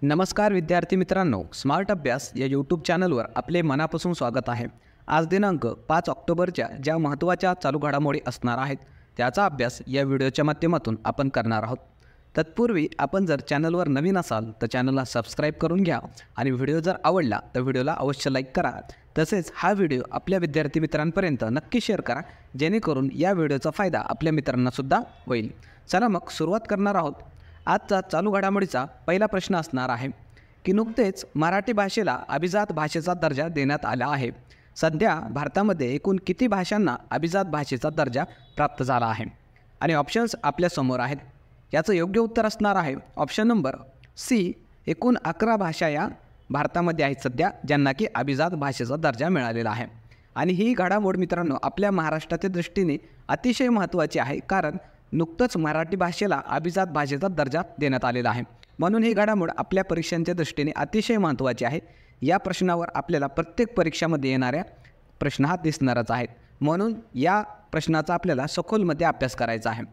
नमस्कार विद्यार्थी मित्रांनो, स्मार्ट अभ्यास या यूट्यूब चॅनलवर आपले मनापासून स्वागत आहे। आज दिनांक 5 ऑक्टोबरच्या ज्या महत्त्वाच्या चालू घडामोडी असणार आहेत त्याचा अभ्यास या व्हिडिओच्या माध्यमातून आपण करणार आहोत। तत्पूर्वी आपण जर चॅनलवर नवीन असाल तर चॅनलला सबस्क्राईब करून घ्या आणि व्हिडिओ जर आवडला तर व्हिडिओला अवश्य लाईक करा। तसेच हा व्हिडिओ आपल्या विद्यार्थी मित्रांपर्यंत नक्की शेअर करा, जेणेकरून या व्हिडिओचा फायदा आपल्या मित्रांनासुद्धा होईल। चला मग सुरुवात करणार आहोत। आजचा चालू घडामोडीचा पहिला प्रश्न असणार आहे की नुकतेच मराठी भाषेला अभिजात भाषेचा दर्जा देण्यात आला आहे। सध्या भारतामध्ये एकूण किती भाषांना अभिजात भाषेचा दर्जा प्राप्त झाला आहे? आणि ऑप्शन्स आपल्यासमोर आहेत। याचं योग्य उत्तर असणार आहे ऑप्शन नंबर सी, एकूण 11 भाषा या भारतामध्ये आहेत सध्या ज्यांना की अभिजात भाषेचा दर्जा मिळालेला आहे। आणि ही घडामोड मित्रांनो आपल्या महाराष्ट्राच्या दृष्टीने अतिशय महत्त्वाची आहे, कारण नुकतंच मराठी भाषेला अभिजात भाषेचा दर्जा देण्यात आलेला आहे। म्हणून ही घडामोड आपल्या परीक्षांच्या दृष्टीने अतिशय महत्त्वाची आहे। या प्रश्नावर आपल्याला प्रत्येक परीक्षामध्ये येणाऱ्या प्रश्न हा दिसणारच आहेत, म्हणून या प्रश्नाचा आपल्याला सखोलमध्ये अभ्यास करायचा आहे।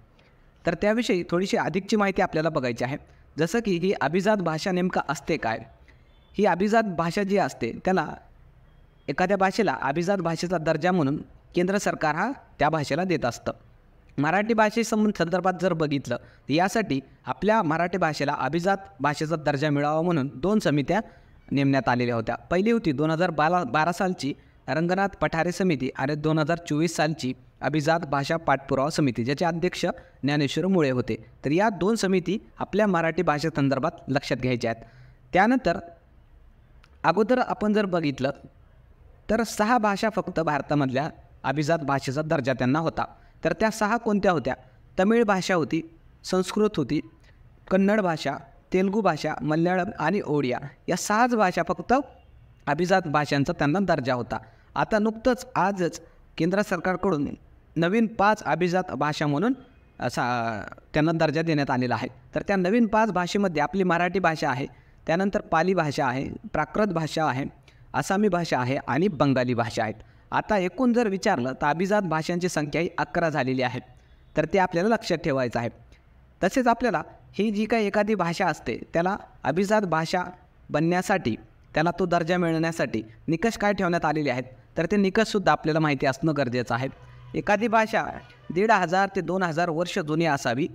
तर त्याविषयी थोडीशी अधिकची माहिती आपल्याला बघायची आहे। जसं की ही अभिजात भाषा नेमका असते काय? ही अभिजात भाषा जी असते त्याला एखाद्या भाषेला अभिजात भाषेचा दर्जा म्हणून केंद्र सरकार हा त्या भाषेला देत असतं। मराठी भाषेसंदर्भात जर बघितलं तर यासाठी आपल्या मराठी भाषेला अभिजात भाषेचा दर्जा मिळावा म्हणून 2 समित्या नेमण्यात आलेल्या होत्या। पहिली होती 2012 सालची रंगनाथ पठारे समिती आणि 2024 सालची अभिजात भाषा पाठपुरावा समिती, ज्याचे अध्यक्ष ज्ञानेश्वर मुळे होते। तर या 2 समिती आपल्या मराठी भाषेसंदर्भात लक्षात घ्यायच्या आहेत। त्यानंतर अगोदर आपण जर बघितलं तर 6 भाषा फक्त भारतामधल्या अभिजात भाषेचा दर्जा त्यांना होता। तर त्या 6 कोणत्या होत्या? तमिळ भाषा होती, संस्कृत होती, कन्नड भाषा, तेलुगू भाषा, मल्याळम आणि ओडिया, या 6च भाषा फक्त अभिजात भाषांचा त्यांना दर्जा होता। आता नुकतंच आजच केंद्र सरकारकडून नवीन 5 अभिजात भाषा म्हणून त्यांना दर्जा देण्यात आलेला आहे। तर त्या नवीन 5 भाषेमध्ये आपली मराठी भाषा आहे, त्यानंतर पाली भाषा आहे, प्राकृत भाषा आहे, आसामी भाषा आहे आणि बंगाली भाषा आहेत। आता एकूण जर विचारलं तर अभिजात भाषांची संख्या ही 11 झालेली आहे। तर ते आपल्याला लक्षात ठेवायचं आहे। तसेच आपल्याला ही जी काही एखादी भाषा असते त्याला अभिजात भाषा बनण्यासाठी, त्याला तो दर्जा मिळण्यासाठी निकष काय ठेवण्यात आलेले आहेत, तर ते निकषसुद्धा आपल्याला माहिती असणं गरजेचं आहे। एखादी भाषा 1500 ते 2000 वर्ष जुनी असावी,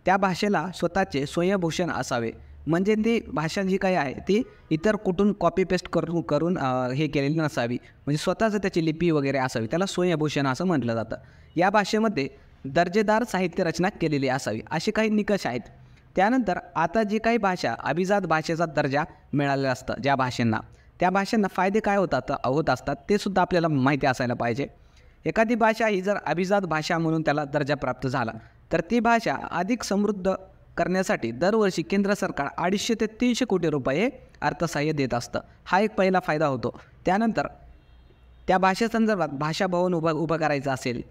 त्या भाषेला स्वतःचे स्वयंभूषण असावे, म्हणजे ती भाषा जी काही आहे ती इतर कुठून कॉपी पेस्ट करून हे केलेली नसावी, म्हणजे स्वतःचं त्याची लिपी वगैरे असावी, त्याला स्वयंभूषण असं म्हटलं जातं। या भाषेमध्ये दर्जेदार साहित्य रचना केलेली असावी, असे काही निकष आहेत। त्यानंतर आता जी काही भाषा अभिजात भाषेचा दर्जा मिळालेला असतं ज्या भाषांना, त्या भाषांना फायदे काय होत असतात ते सुद्धा आपल्याला माहिती असायला पाहिजे। एखादी भाषा ही जर अभिजात भाषा म्हणून त्याला दर्जा प्राप्त झाला तर ती भाषा अधिक समृद्ध करण्यासाठी दरवर्षी केंद्र सरकार 250 ते 300 कोटी रुपये अर्थसहाय्य देत असतं। हा एक पहिला फायदा होतो। त्यानंतर त्या भाषेसंदर्भात भाषा भवन उभं करायचं असेल,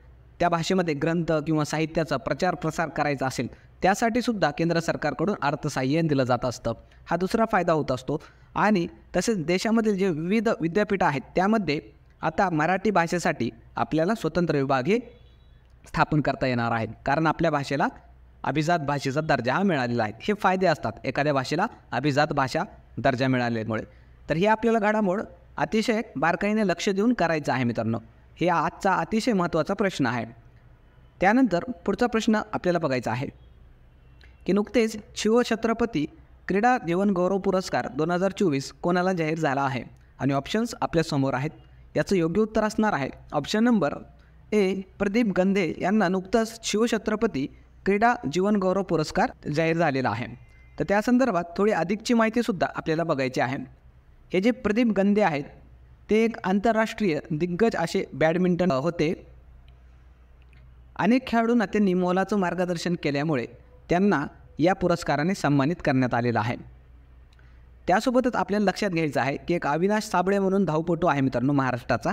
त्या भाषेमध्ये ग्रंथ किंवा साहित्याचा प्रचार प्रसार करायचा असेल, त्यासाठी सुद्धा केंद्र सरकारकडून अर्थसहाय्य दिलं जात असतं। हा दुसरा फायदा होत असतो। आणि तसेच देशामधील जे विविध विद्यापीठं आहेत त्यामध्ये आता मराठी भाषेसाठी आपल्याला स्वतंत्र विभाग हे स्थापन करता येणार आहेत, कारण आपल्या भाषेला अभिजात भाषेचा दर्जा हा मिळालेला आहे। हे फायदे असतात एखाद्या भाषेला अभिजात भाषा दर्जा मिळाल्यामुळे। तर हे आपल्याला घडामोड अतिशय बारकाईने लक्ष देऊन करायचं आहे मित्रांनो। हे आजचा अतिशय महत्त्वाचा प्रश्न आहे। त्यानंतर पुढचा प्रश्न आपल्याला बघायचा आहे की नुकतेच शिवछत्रपती क्रीडा जीवनगौरव पुरस्कार 2024 कोणाला जाहीर झाला आहे? आणि ऑप्शन्स आपल्यासमोर आहेत। याचं योग्य उत्तर असणार आहे option number A, Pradeep Gandhe यांना नुकतंच शिवछत्रपती क्रीडा जीवनगौरव पुरस्कार जाहीर झालेला आहे। तर त्या संदर्भात थोडी अधिकची माहितीसुद्धा आपल्याला बघायची आहे। हे जे प्रदीप गंधे आहेत ते एक आंतरराष्ट्रीय दिग्गज असे बॅडमिंटन होते। अनेक खेळाडूंना त्यांनी मोलाचं मार्गदर्शन केल्यामुळे त्यांना या पुरस्काराने सन्मानित करण्यात आलेलं आहे। त्यासोबतच आपल्याला लक्षात घ्यायचं आहे की एक अविनाश साबळे म्हणून धावपटू आहे मित्रांनो महाराष्ट्राचा,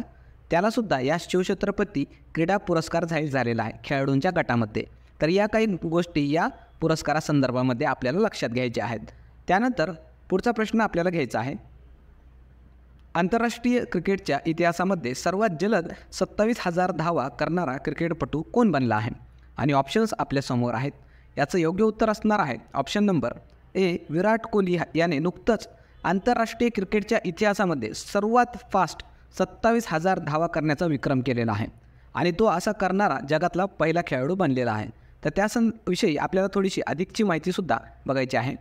त्यालासुद्धा या शिवछत्रपती क्रीडा पुरस्कार जाहीर झालेला आहे खेळाडूंच्या गटामध्ये। तर या काही गोष्टी या पुरस्कारासंदर्भामध्ये आपल्याला लक्षात घ्यायच्या आहेत। त्यानंतर पुढचा प्रश्न आपल्याला घ्यायचा आहे, आंतरराष्ट्रीय क्रिकेटच्या इतिहासामध्ये सर्वात जलद 27,000 धावा करणारा क्रिकेटपटू कोण बनला आहे? आणि ऑप्शन्स आपल्यासमोर आहेत। याचं योग्य उत्तर असणार आहे ऑप्शन नंबर विराट कोहली याने नुकतंच आंतरराष्ट्रीय क्रिकेटच्या इतिहासामध्ये सर्वात फास्ट 27,000 धावा करण्याचा विक्रम केलेला आहे आणि तो असा करणारा जगातला पहिला खेळाडू बनलेला आहे. तर त्या विषयी आपल्याला थोडीशी अधिकची माहितीसुद्धा बघायची आहे.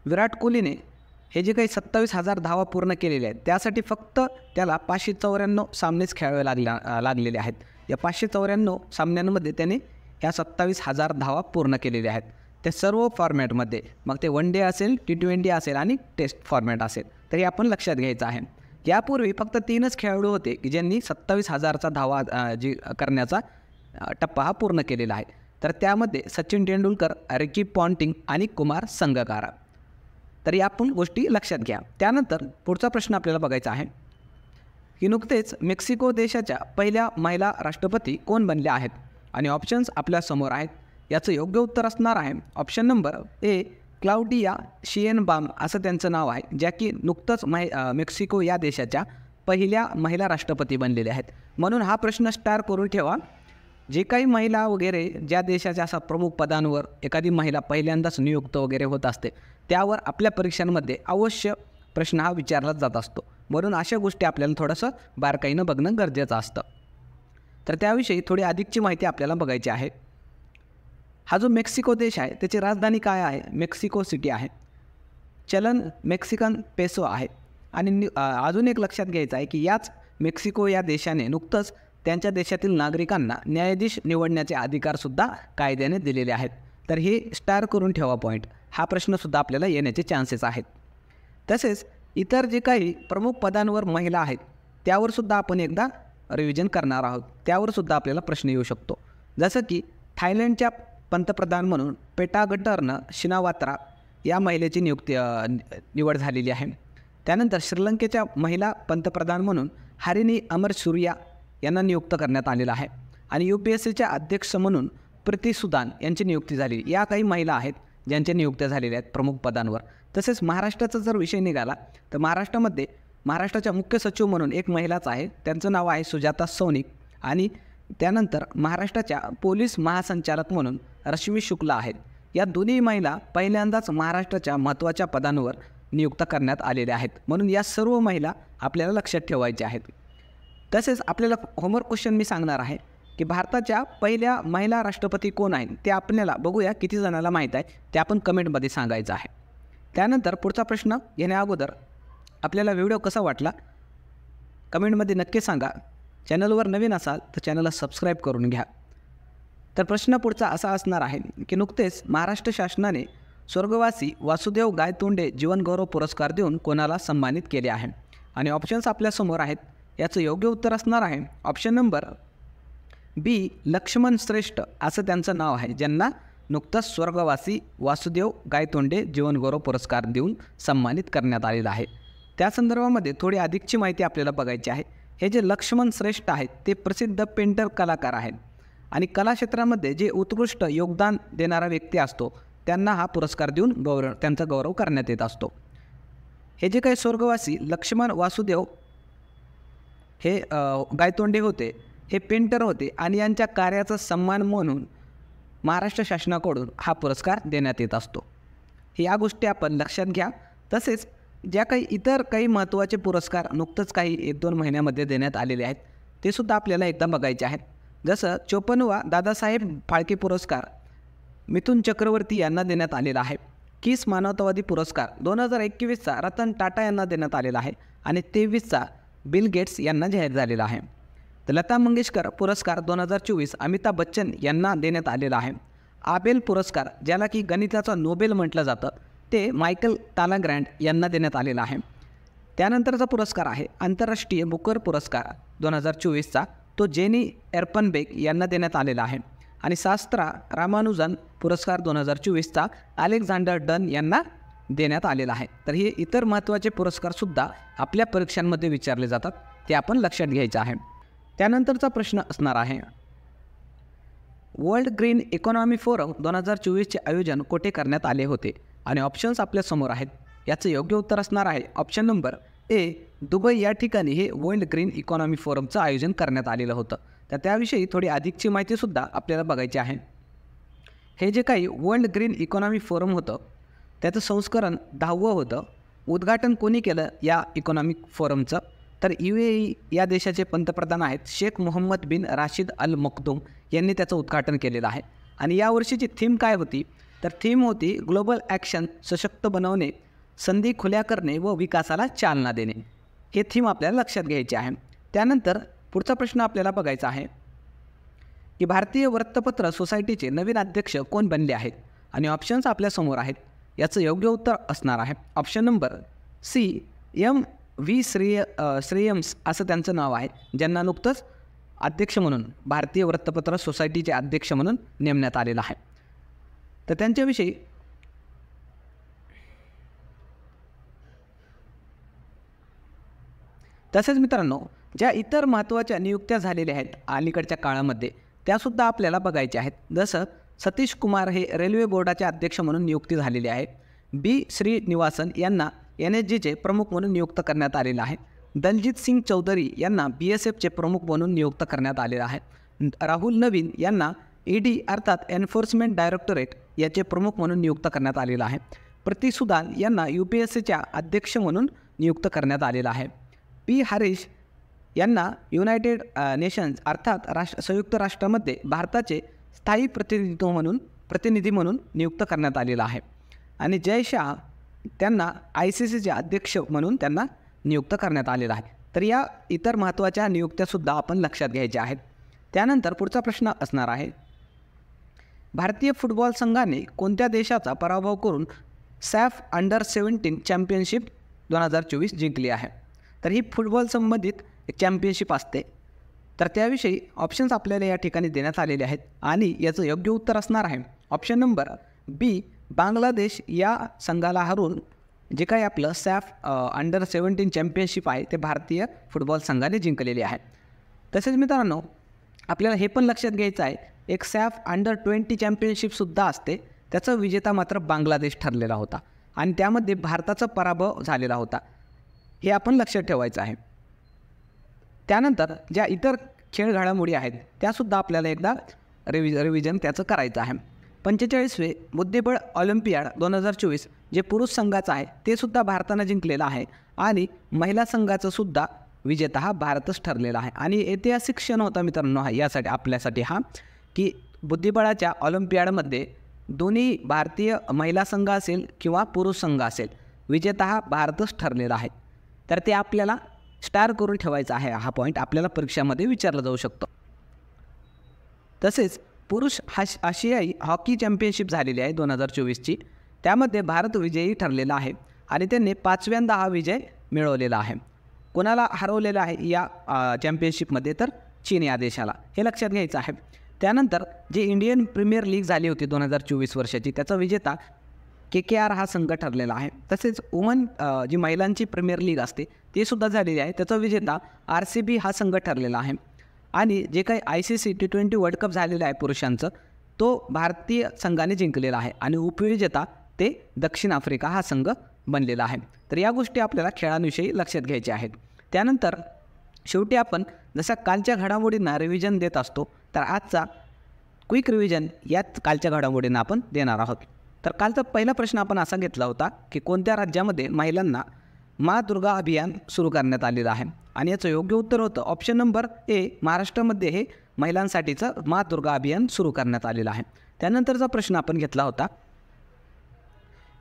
विराट कोहलीने हे जे काही 27,000 धावा पूर्ण केलेले आहेत त्यासाठी फक्त त्याला 594 सामनेच खेळावे लागलेले आहेत. या 594 सामन्यांमध्ये त्याने ह्या 27,000 धावा पूर्ण केलेल्या आहेत. ते सर्व फॉर्मॅटमध्ये, मग ते वन डे असेल, T20 असेल आणि टेस्ट फॉर्मॅट असेल. तर हे आपण लक्षात घ्यायचं आहे. यापूर्वी फक्त 3च खेळाडू होते की ज्यांनी 27,000चा धावा करण्याचा टप्पा हा पूर्ण केलेला आहे. तर त्यामध्ये सचिन तेंडुलकर, रिकी पॉन्टिंग आणि कुमार संगकारा. तर या आपण गोष्टी लक्षात घ्या. त्यानंतर पुढचा प्रश्न आपल्याला बघायचा आहे की नुकतेच मेक्सिको देशाच्या पहिल्या महिला राष्ट्रपती कोण बनल्या आहेत आणि ऑप्शन्स आपल्यासमोर आहेत. याचं योग्य उत्तर असणार आहे ऑप्शन नंबर ए, क्लाउडिया शिएनबाम असं त्यांचं नाव आहे, ज्या की नुकतंच मेक्सिको या देशाच्या पहिल्या महिला राष्ट्रपती बनलेल्या आहेत. म्हणून हा प्रश्न स्टार करून ठेवा. जे काही महिला वगैरे ज्या देशाच्या असा प्रमुख पदांवर एखादी महिला पहिल्यांदाच नियुक्त वगैरे होत असते त्यावर आपल्या परीक्षांमध्ये अवश्य प्रश्न हा विचारला जात असतो. म्हणून अशा गोष्टी आपल्याला थोडंसं बारकाईनं बघणं गरजेचं असतं. तर त्याविषयी थोडी अधिकची माहिती आपल्याला बघायची आहे. हा जो मेक्सिको देश आहे त्याची राजधानी काय आहे? मेक्सिको सिटी आहे. चलन मेक्सिकन पेसो आहे. आणि अजून एक लक्षात घ्यायचं आहे की याच मेक्सिको या देशाने नुकतंच त्यांच्या देशातील नागरिकांना न्यायाधीश निवडण्याचे अधिकारसुद्धा कायद्याने दिलेले आहेत. तर हे स्टार करून ठेवा पॉईंट. हा प्रश्नसुद्धा आपल्याला येण्याचे चान्सेस आहेत. तसेच इतर जे काही प्रमुख पदांवर महिला आहेत त्यावरसुद्धा आपण एकदा रिव्हिजन करणार आहोत. त्यावरसुद्धा आपल्याला प्रश्न येऊ शकतो. जसं की थायलंडच्या पंतप्रधान म्हणून पेटागटर्न शिनावात्रा या महिलेची निवड झालेली आहे. त्यानंतर श्रीलंकेच्या महिला पंतप्रधान म्हणून हरिणी अमर सूर्या यांना नियुक्त करण्यात आलेलं आहे. आणि UPSCच्या अध्यक्ष म्हणून प्रीती सुदान यांची नियुक्ती झाली. या काही महिला आहेत ज्यांच्या नियुक्त्या झालेल्या आहेत प्रमुख पदांवर. तसेच महाराष्ट्राचा जर विषय निघाला तर महाराष्ट्रामध्ये महाराष्ट्राच्या मुख्य सचिव म्हणून एक महिलाच आहे, त्यांचं नाव आहे सुजाता सौनिक. आणि त्यानंतर महाराष्ट्राच्या पोलीस महासंचालक म्हणून रश्मी शुक्ला आहेत. या दोन्ही महिला पहिल्यांदाच महाराष्ट्राच्या महत्त्वाच्या पदांवर नियुक्त करण्यात आलेल्या आहेत. म्हणून या सर्व महिला आपल्याला लक्षात ठेवायच्या आहेत. तसेच आपल्याला होमवर्क क्वेश्चन मी सांगणार आहे की भारताच्या पहिल्या महिला राष्ट्रपती कोण आहेत ते आपल्याला बघूया किती जणांना माहीत आहे ते आपण कमेंटमध्ये सांगायचं आहे. त्यानंतर पुढचा प्रश्न येण्या आपल्याला व्हिडिओ कसा वाटला कमेंटमध्ये नक्की सांगा. चॅनलवर नवीन असाल तर चॅनलला सबस्क्राईब करून घ्या. तर प्रश्न पुढचा असा असणार आहे की नुकतेच महाराष्ट्र शासनाने स्वर्गवासी वासुदेव गायतोंडे जीवनगौरव पुरस्कार देऊन कोणाला सन्मानित केले आहे आणि ऑप्शन्स आपल्यासमोर आहेत. याचं योग्य उत्तर असणार आहे ऑप्शन नंबर बी, लक्ष्मण श्रेष्ठ असं त्यांचं नाव आहे, ज्यांना नुकताच स्वर्गवासी वासुदेव गायतोंडे जीवनगौरव पुरस्कार देऊन सन्मानित करण्यात आलेला आहे. त्या संदर्भामध्ये थोडी अधिकची माहिती आपल्याला बघायची आहे. हे जे लक्ष्मण श्रेष्ठ आहेत ते प्रसिद्ध पेंटर कलाकार आहेत आणि कलाक्षेत्रामध्ये जे उत्कृष्ट योगदान देणारा व्यक्ती असतो त्यांना हा पुरस्कार देऊन त्यांचा गौरव करण्यात येत असतो. हे जे काही स्वर्गवासी लक्ष्मण वासुदेव हे गायतोंडे होते, हे पेंटर होते आणि यांच्या कार्याचा सन्मान म्हणून महाराष्ट्र शासनाकडून हा पुरस्कार देण्यात येत असतो. या गोष्टी आपण लक्षात घ्या. तसेच ज्या काही इतर काही महत्त्वाचे पुरस्कार नुकतंच काही 1-2 महिन्यामध्ये देण्यात आलेले आहेत ते सुद्धा आपल्याला एकदा बघायचे आहेत. जसं 54वा दादासाहेब फाळके पुरस्कार मिथुन चक्रवर्ती यांना देण्यात आलेला आहे. किस मानवतावादी पुरस्कार 2021चा रतन टाटा यांना देण्यात आलेला आहे आणि 23चा बिल गेट्स यांना जाहीर झालेला आहे. तर लता मंगेशकर पुरस्कार 2024 अमिताभ बच्चन यांना देण्यात आलेला आहे. आबेल पुरस्कार ज्याला की गणिताचा नोबेल म्हटलं जातं ते मायकल टालाग्रँड यांना देण्यात आलेला आहे. त्यानंतरचा पुरस्कार आहे आंतरराष्ट्रीय बुकर पुरस्कार 2024चा, तो जेनी एर्पनबेक यांना देण्यात आलेला आहे. आणि शास्त्रा रामानुजन पुरस्कार 2024चा अलेक्झांडर डन यांना देण्यात आलेला आहे. तर हे इतर महत्त्वाचे पुरस्कारसुद्धा आपल्या परीक्षांमध्ये विचारले जातात, ते आपण लक्षात घ्यायचं आहे. त्यानंतरचा प्रश्न असणार आहे वर्ल्ड ग्रीन इकॉनॉमी फोरम 2024चे आयोजन कुठे करण्यात आले होते आणि ऑप्शन्स आपल्यासमोर आहेत. याचं योग्य उत्तर असणार आहे ऑप्शन नंबर ए, दुबई या ठिकाणी हे वर्ल्ड ग्रीन इकॉनॉमी फोरमचं आयोजन करण्यात आलेलं होतं. तर त्याविषयी थोडी अधिकची माहितीसुद्धा आपल्याला बघायची आहे. हे जे काही वर्ल्ड ग्रीन इकॉनॉमी फोरम होतं त्याचं संस्करण 10वं होतं. उद्घाटन कोणी केलं या इकॉनॉमिक फोरमचं? तर UAE या देशाचे पंतप्रधान आहेत शेख मोहम्मद बिन राशिद अल मखदूम यांनी त्याचं उद्घाटन केलेलं आहे. आणि यावर्षीची थीम काय होती? तर थीम होती ग्लोबल ॲक्शन, सशक्त बनवणे, संधी खुल्या करणे व विकासाला चालना देणे. हे थीम आपल्याला लक्षात घ्यायचे आहे. त्यानंतर पुढचा प्रश्न आपल्याला बघायचा आहे की भारतीय वृत्तपत्र सोसायटीचे नवीन अध्यक्ष कोण बनले आहेत? आणि ऑप्शन्स आपल्यासमोर आहेत. याचं योग्य उत्तर असणार आहे ऑप्शन नंबर सी, MV श्रेयम्स असं त्यांचं नाव आहे, ज्यांना नुकतंच अध्यक्ष म्हणून भारतीय वृत्तपत्र सोसायटीचे अध्यक्ष म्हणून नेमण्यात आलेलं आहे. तर त्यांच्याविषयी तसेच मित्रांनो, ज्या इतर महत्त्वाच्या नियुक्त्या झालेल्या आहेत अलीकडच्या काळामध्ये त्यासुद्धा आपल्याला बघायच्या आहेत. जसं सतीश कुमार हे रेल्वे बोर्डाचे अध्यक्ष म्हणून नियुक्ती झालेली आहे. B श्रीनिवासन यांना NSGचे प्रमुख म्हणून नियुक्त करण्यात आलेलं आहे. दलजीत सिंग चौधरी यांना BSFचे प्रमुख म्हणून नियुक्त करण्यात आलेलं आहे. राहुल नवीन यांना ED अर्थात एन्फोर्समेंट डायरेक्टोरेट याचे प्रमुख म्हणून नियुक्त करण्यात आलेलं आहे. प्रतीक सुदान यांना UPSCच्या अध्यक्ष म्हणून नियुक्त करण्यात आलेलं आहे. P हरीश यांना युनायटेड नेशन्स अर्थात संयुक्त राष्ट्रामध्ये भारताचे स्थायी प्रतिनिधी म्हणून नियुक्त करण्यात आलेलं आहे. आणि जय शाह त्यांना ICCचे अध्यक्ष म्हणून त्यांना नियुक्त करण्यात आलेलं आहे. तर या इतर महत्त्वाच्या नियुक्त्यासुद्धा आपण लक्षात घ्यायच्या आहेत. त्यानंतर पुढचा प्रश्न असणार आहे, भारतीय फुटबॉल संघाने कोणत्या देशाचा पराभव करून सॅफ अंडर-17 चॅम्पियनशिप 2024 जिंकली आहे? तर ही फुटबॉल संबंधित एक चॅम्पियनशिप असते. तर त्याविषयी ऑप्शन्स आपल्याला या ठिकाणी देण्यात आलेले आहेत आणि याचं योग्य उत्तर असणार आहे ऑप्शन नंबर B, बांगलादेश या संघाला हरून जे काही आपलं सॅफ अंडर-17 चॅम्पियनशिप आहे ते भारतीय फुटबॉल संघाने जिंकलेली आहे. तसेच मित्रांनो, आपल्याला हे पण लक्षात घ्यायचं आहे, एक सॅफ अंडर-20 चॅम्पियनशिपसुद्धा असते, त्याचा विजेता मात्र बांगलादेश ठरलेला होता आणि त्यामध्ये भारताचा पराभव झालेला होता. हे आपण लक्षात ठेवायचं आहे. त्यानंतर ज्या इतर खेळ घडामोडी आहेत त्यासुद्धा आपल्याला एकदा रिव्हिजन त्याचं करायचं आहे. 45वे बुद्धिबळ ऑलिम्पियाड 2024 जे पुरुष संघाचं आहे ते सुद्धा भारतानं जिंकलेलं आहे आणि महिला संघाचं सुद्धा विजेता हा भारतच ठरलेला आहे. आणि ऐतिहासिक क्षण होता मित्रांनो हा यासाठी आपल्यासाठी हा, की बुद्धिबळाच्या ऑलिम्पियाडमध्ये दोन्ही भारतीय महिला संघ असेल किंवा पुरुष संघ असेल, विजेता हा भारतच ठरलेला आहे. तर ते आपल्याला स्टार करून ठेवायचा आहे. हा पॉईंट आपल्याला परीक्षामध्ये विचारला जाऊ शकतो. तसेच पुरुष आशियाई हॉकी चॅम्पियनशिप झालेली आहे 2024ची, त्यामध्ये भारत विजयी ठरलेला आहे आणि त्यांनी 5व्यांदा हा विजय मिळवलेला आहे. कोणाला हरवलेला आहे या चॅम्पियनशिपमध्ये? तर चीन या देशाला. हे लक्षात घ्यायचं आहे. त्यानंतर जे इंडियन प्रीमियर लीग झाली होती 2024 वर्षाची, त्याचा विजेता KKR हा संघ ठरलेला आहे. तसेच वुमन जी महिलांची प्रीमियर लीग असते ते सुद्धा झालेली आहे, त्याचा विजेता RCB हा संघ ठरलेला आहे. आणि जे काही ICC T20 वर्ल्ड कप झालेला आहे पुरुषांचं, तो भारतीय संघाने जिंकलेला आहे आणि उपविजेता ते दक्षिण आफ्रिका हा संघ बनलेला आहे. तर या गोष्टी आपल्याला खेळांविषयी लक्षात घ्यायच्या आहेत. त्यानंतर शेवटी आपण जसं कालच्या घडामोडींना रिव्हिजन देत असतो, तर आजचा क्विक रिव्हिजन याच कालच्या घडामोडींना आपण देणार आहोत. तर कालचा पहिला प्रश्न आपण असा घेतला होता की कोणत्या राज्यामध्ये महिलांना माँ दुर्गा अभियान सुरू करण्यात आलेलं आहे? आणि याचं योग्य उत्तर होतं ऑप्शन नंबर A, महाराष्ट्रामध्ये हे महिलांसाठीचं माँ दुर्गा अभियान सुरू करण्यात आलेलं आहे. त्यानंतरचा प्रश्न आपण घेतला होता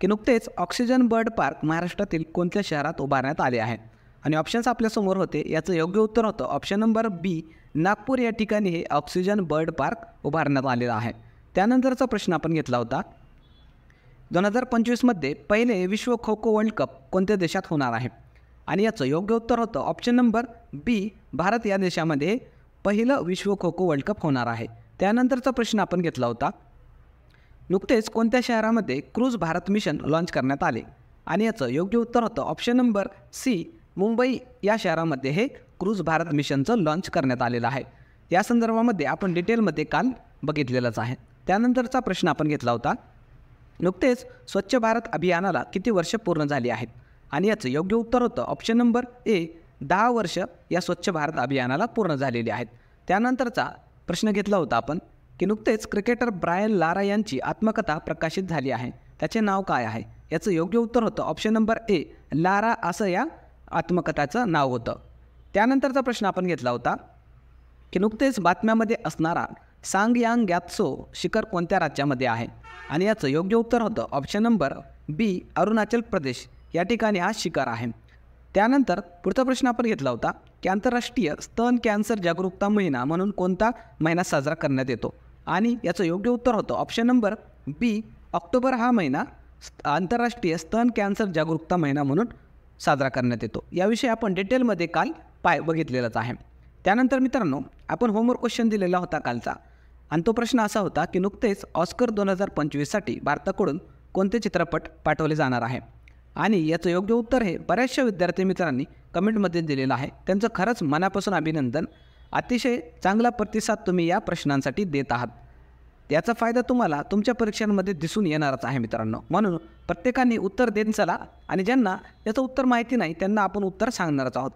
की नुकतेच ऑक्सिजन बर्ड पार्क महाराष्ट्रातील कोणत्या शहरात उभारण्यात आले आहे? आणि ऑप्शन्स आपल्यासमोर होते. याचं योग्य उत्तर होतं ऑप्शन नंबर B, नागपूर या ठिकाणी हे ऑक्सिजन बर्ड पार्क उभारण्यात आलेलं आहे. त्यानंतरचा प्रश्न आपण घेतला होता 2025मध्ये पहिले विश्व खो खो वर्ल्ड कप कोणत्या देशात होणार आहे? आणि याचं योग्य उत्तर होतं ऑप्शन नंबर B, भारत या देशामध्ये पहिलं विश्व खो खो वर्ल्ड कप होणार आहे. त्यानंतरचा प्रश्न आपण घेतला होता नुकतेच कोणत्या शहरामध्ये क्रूज भारत मिशन लॉन्च करण्यात आले? आणि याचं योग्य उत्तर होतं ऑप्शन नंबर C, मुंबई या शहरामध्ये हे क्रूज भारत मिशनचं लॉन्च करण्यात आलेलं आहे. या संदर्भामध्ये आपण डिटेलमध्ये काल बघितलेलंच आहे. त्यानंतरचा प्रश्न आपण घेतला होता नुकतेच स्वच्छ भारत अभियानाला किती वर्ष पूर्ण झाली आहेत? आणि याचं योग्य उत्तर होतं ऑप्शन नंबर A, 10 वर्ष या स्वच्छ भारत अभियानाला पूर्ण झालेली आहेत. त्यानंतरचा प्रश्न घेतला होता आपण की नुकतेच क्रिकेटर ब्रायन लारा यांची आत्मकथा प्रकाशित झाली आहे, त्याचे नाव काय आहे? याचं योग्य उत्तर होतं ऑप्शन नंबर ए, लारा असं या आत्मकथाचं नाव होतं. त्यानंतरचा प्रश्न आपण घेतला होता की नुकतेच बातम्यामध्ये असणारा सांगयांग ग्यात्सो शिखर कोणत्या राज्यामध्ये आहे, आणि याचं योग्य उत्तर होतं ऑप्शन नंबर बी, अरुणाचल प्रदेश या ठिकाणी हा शिखर आहे. त्यानंतर पुढचा प्रश्न आपण घेतला होता की आंतरराष्ट्रीय स्तन कॅन्सर जागरूकता महिना म्हणून कोणता महिना साजरा करण्यात येतो, आणि याचं योग्य उत्तर होतं ऑप्शन नंबर बी, ऑक्टोबर हा महिना आंतरराष्ट्रीय स्तन कॅन्सर जागरूकता महिना म्हणून साजरा करण्यात येतो. याविषयी आपण डिटेलमध्ये काल बघितलेलाच आहे. त्यानंतर मित्रांनो, आपण होमवर्क क्वेश्चन दिलेला होता कालचा, आणि तो प्रश्न असा होता की नुकतेच ऑस्कर 2025साठी भारताकडून कोणते चित्रपट पाठवले जाणार आहे, आणि याचं योग्य उत्तर हे बऱ्याचशा विद्यार्थी मित्रांनी कमेंटमध्ये दिलेलं आहे. त्यांचं खरंच मनापासून अभिनंदन. अतिशय चांगला प्रतिसाद तुम्ही या प्रश्नांसाठी देत आहात. याचा फायदा तुम्हाला तुमच्या परीक्षांमध्ये दिसून येणारच आहे मित्रांनो. म्हणून प्रत्येकाने उत्तर देत चला, आणि ज्यांना याचं उत्तर माहिती नाही त्यांना आपण उत्तर सांगणारच आहोत.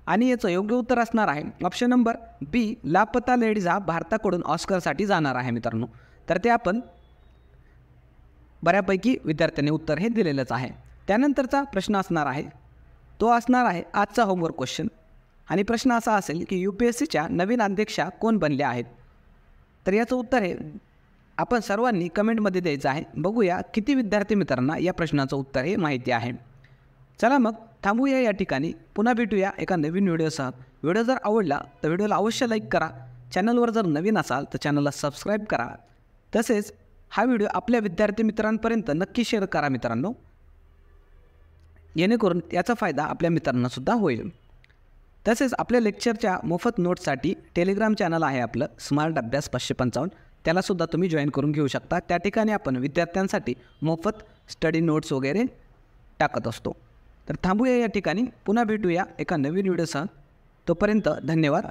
आणि याचं योग्य उत्तर असणार आहे ऑप्शन नंबर बी, लापता लेडीज हा भारताकडून ऑस्करसाठी जाणार आहे मित्रांनो. तर ते आपण बऱ्यापैकी विद्यार्थ्यांनी उत्तर हे दिलेलंच आहे. त्यानंतरचा प्रश्न असणार आहे तो असणार आहे आजचा होमवर्क क्वेश्चन, आणि प्रश्न असा असेल की UPSCच्या नवीन अध्यक्षा कोण बनल्या आहेत. तर याचं उत्तर हे आपण सर्वांनी कमेंटमध्ये द्यायचं आहे. बघूया किती विद्यार्थी मित्रांना या प्रश्नाचं उत्तर हे माहिती आहे. चला मग थांबूया या ठिकाणी. पुन्हा भेटूया एका नवीन व्हिडिओसह. व्हिडिओ जर आवडला तर व्हिडिओला अवश्य लाईक करा. चॅनलवर जर नवीन असाल तर चॅनलला सबस्क्राईब करा. तसेच हा व्हिडिओ आपल्या विद्यार्थी मित्रांपर्यंत नक्की शेअर करा मित्रांनो, जेणेकरून याचा फायदा आपल्या मित्रांनासुद्धा होईल. तसेच आपल्या लेक्चरच्या मोफत नोट्ससाठी टेलिग्राम चॅनल आहे आपलं स्मार्ट अभ्यास 555, त्यालासुद्धा तुम्ही जॉईन करून घेऊ शकता. त्या ठिकाणी आपण विद्यार्थ्यांसाठी मोफत स्टडी नोट्स वगैरे टाकत असतो. तर थांबूया या ठिकाणी. पुन्हा भेटूया एका नवीन व्हिडिओसह. तोपर्यंत धन्यवाद.